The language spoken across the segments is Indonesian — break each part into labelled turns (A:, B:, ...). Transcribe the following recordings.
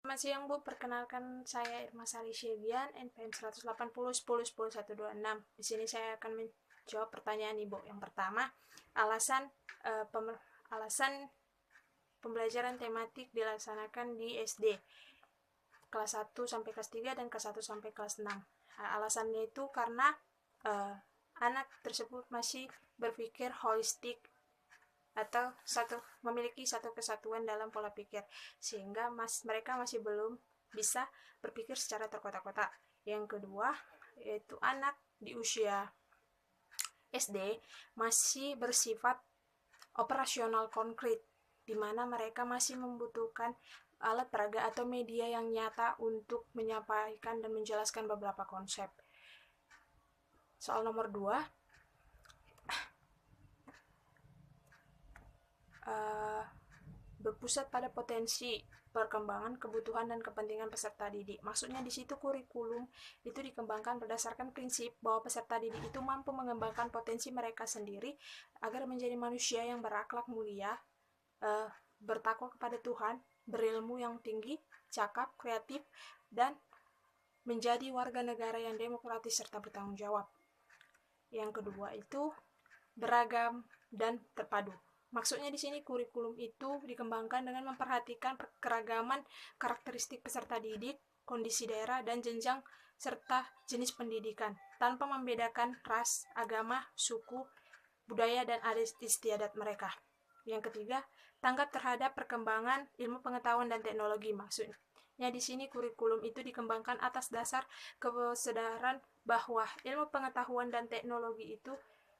A: Selamat siang Bu, perkenalkan saya Irma Sari Syebian, NPM 180 10 10 126. Di sini saya akan menjawab pertanyaan Ibu. Yang pertama, alasan alasan pembelajaran tematik dilaksanakan di SD kelas 1 sampai kelas 3 dan kelas 1 sampai kelas 6. Alasannya itu karena anak tersebut masih berpikir holistik atau memiliki satu kesatuan dalam pola pikir, sehingga mereka masih belum bisa berpikir secara terkotak-kotak. Yang kedua, yaitu anak di usia SD masih bersifat operasional konkret, di mana mereka masih membutuhkan alat peraga atau media yang nyata untuk menyampaikan dan menjelaskan beberapa konsep. Soal nomor 2, berpusat pada potensi perkembangan, kebutuhan, dan kepentingan peserta didik. Maksudnya di situ kurikulum itu dikembangkan berdasarkan prinsip bahwa peserta didik itu mampu mengembangkan potensi mereka sendiri agar menjadi manusia yang berakhlak mulia, bertakwa kepada Tuhan, berilmu yang tinggi, cakap, kreatif, dan menjadi warga negara yang demokratis serta bertanggung jawab. Yang kedua itu beragam dan terpadu. Maksudnya di sini kurikulum itu dikembangkan dengan memperhatikan keragaman karakteristik peserta didik, kondisi daerah, dan jenjang serta jenis pendidikan, tanpa membedakan ras, agama, suku, budaya, dan adat istiadat mereka. Yang ketiga, tanggap terhadap perkembangan ilmu pengetahuan dan teknologi. Maksudnya di sini kurikulum itu dikembangkan atas dasar kesadaran bahwa ilmu pengetahuan dan teknologi itu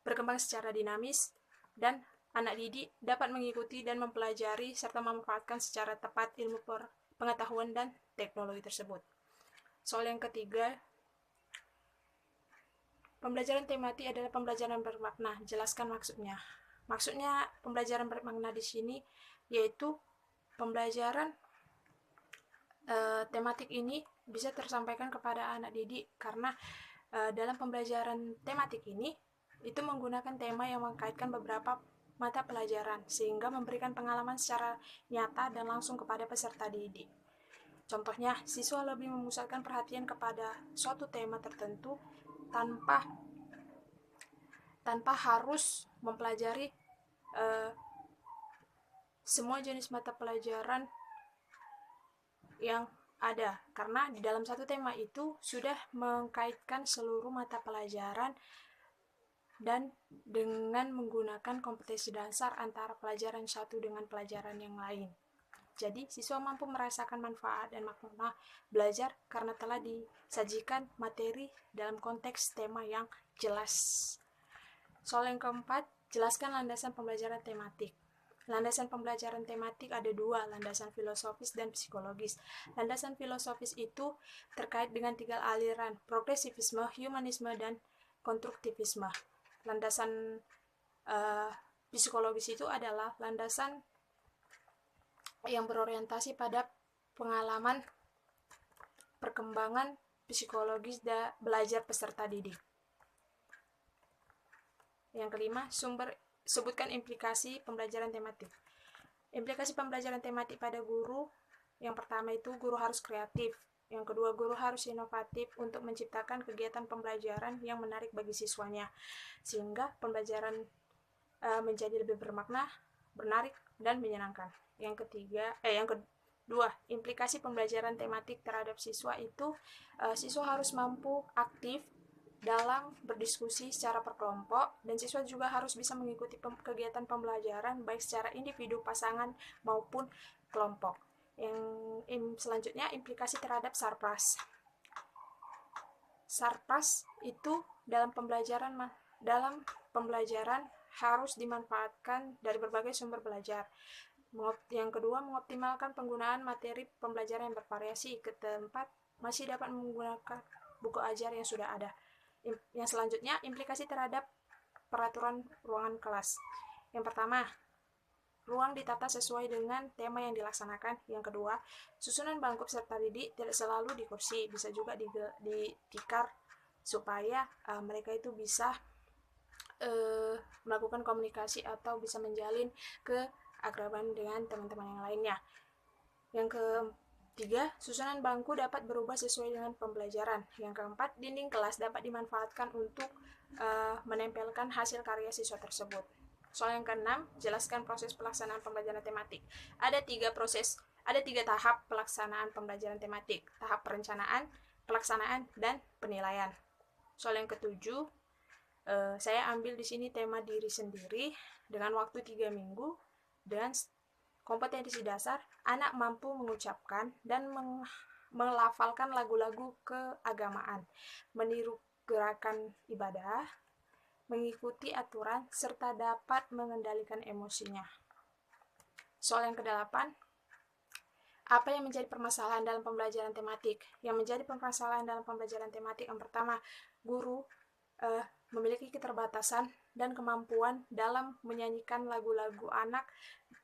A: berkembang secara dinamis dan anak didik dapat mengikuti dan mempelajari serta memanfaatkan secara tepat ilmu pengetahuan dan teknologi tersebut. Soal yang ketiga, pembelajaran tematik adalah pembelajaran bermakna. Jelaskan maksudnya. Maksudnya pembelajaran bermakna di sini yaitu pembelajaran tematik ini bisa tersampaikan kepada anak didik karena dalam pembelajaran tematik ini itu menggunakan tema yang mengkaitkan beberapa mata pelajaran sehingga memberikan pengalaman secara nyata dan langsung kepada peserta didik. Contohnya, siswa lebih memusatkan perhatian kepada suatu tema tertentu tanpa harus mempelajari semua jenis mata pelajaran yang ada, karena di dalam satu tema itu sudah mengkaitkan seluruh mata pelajaran dan dengan menggunakan kompetensi dasar antara pelajaran satu dengan pelajaran yang lain. Jadi, siswa mampu merasakan manfaat dan makna belajar karena telah disajikan materi dalam konteks tema yang jelas. Soal yang keempat, jelaskan landasan pembelajaran tematik. Landasan pembelajaran tematik ada dua, landasan filosofis dan psikologis. Landasan filosofis itu terkait dengan tiga aliran, progresivisme, humanisme, dan konstruktivisme. Landasan psikologis itu adalah landasan yang berorientasi pada pengalaman perkembangan psikologis dan belajar peserta didik. Yang kelima, sebutkan implikasi pembelajaran tematik. Implikasi pembelajaran tematik pada guru, yang pertama itu guru harus kreatif. Yang kedua, guru harus inovatif untuk menciptakan kegiatan pembelajaran yang menarik bagi siswanya, sehingga pembelajaran menjadi lebih bermakna, menarik, dan menyenangkan. Yang kedua, implikasi pembelajaran tematik terhadap siswa itu siswa harus mampu aktif dalam berdiskusi secara berkelompok, dan siswa juga harus bisa mengikuti kegiatan pembelajaran baik secara individu, pasangan, maupun kelompok. Yang selanjutnya, implikasi terhadap sarpras. Sarpras itu dalam pembelajaran harus dimanfaatkan dari berbagai sumber belajar. Yang kedua, mengoptimalkan penggunaan materi pembelajaran yang bervariasi ke tempat masih dapat menggunakan buku ajar yang sudah ada. Yang selanjutnya, implikasi terhadap peraturan ruangan kelas. Yang pertama, ruang ditata sesuai dengan tema yang dilaksanakan. Yang kedua, susunan bangku peserta didik tidak selalu di kursi, bisa juga di tikar supaya mereka itu bisa melakukan komunikasi atau bisa menjalin keakraban dengan teman-teman yang lainnya. Yang 3. Susunan bangku dapat berubah sesuai dengan pembelajaran. Yang keempat, dinding kelas dapat dimanfaatkan untuk menempelkan hasil karya siswa tersebut. Soal yang keenam, jelaskan proses pelaksanaan pembelajaran tematik. Ada tiga tahap pelaksanaan pembelajaran tematik. Tahap perencanaan, pelaksanaan, dan penilaian. Soal yang ketujuh, saya ambil di sini tema diri sendiri dengan waktu 3 minggu dan kompetensi dasar, anak mampu mengucapkan dan melafalkan lagu-lagu keagamaan, meniru gerakan ibadah, mengikuti aturan, serta dapat mengendalikan emosinya. Soal yang ke-8, apa yang menjadi permasalahan dalam pembelajaran tematik? Yang menjadi permasalahan dalam pembelajaran tematik yang pertama, guru memiliki keterbatasan dan kemampuan dalam menyanyikan lagu-lagu anak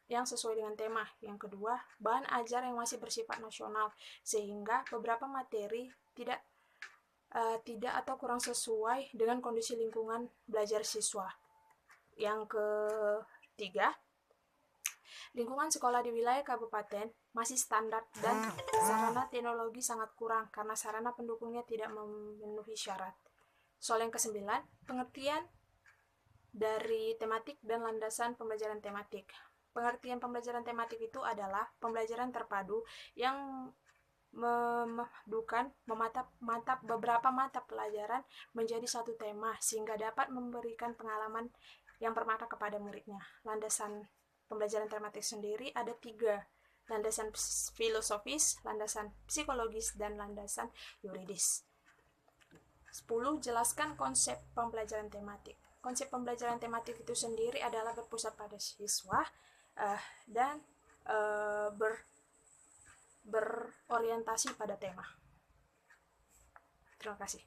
A: yang sesuai dengan tema. Yang kedua, bahan ajar yang masih bersifat nasional, sehingga beberapa materi tidak atau kurang sesuai dengan kondisi lingkungan belajar siswa. Yang ketiga, lingkungan sekolah di wilayah kabupaten masih standar dan sarana teknologi sangat kurang karena sarana pendukungnya tidak memenuhi syarat. Soal yang ke-9, pengertian dari tematik dan landasan pembelajaran tematik. Pengertian pembelajaran tematik itu adalah pembelajaran terpadu yang memadukan beberapa mata pelajaran menjadi satu tema sehingga dapat memberikan pengalaman yang bermakna kepada muridnya. Landasan pembelajaran tematik sendiri ada 3, landasan filosofis, landasan psikologis, dan landasan yuridis. 10. Jelaskan konsep pembelajaran tematik. Konsep pembelajaran tematik itu sendiri adalah berpusat pada siswa dan berorientasi pada tema. Terima kasih.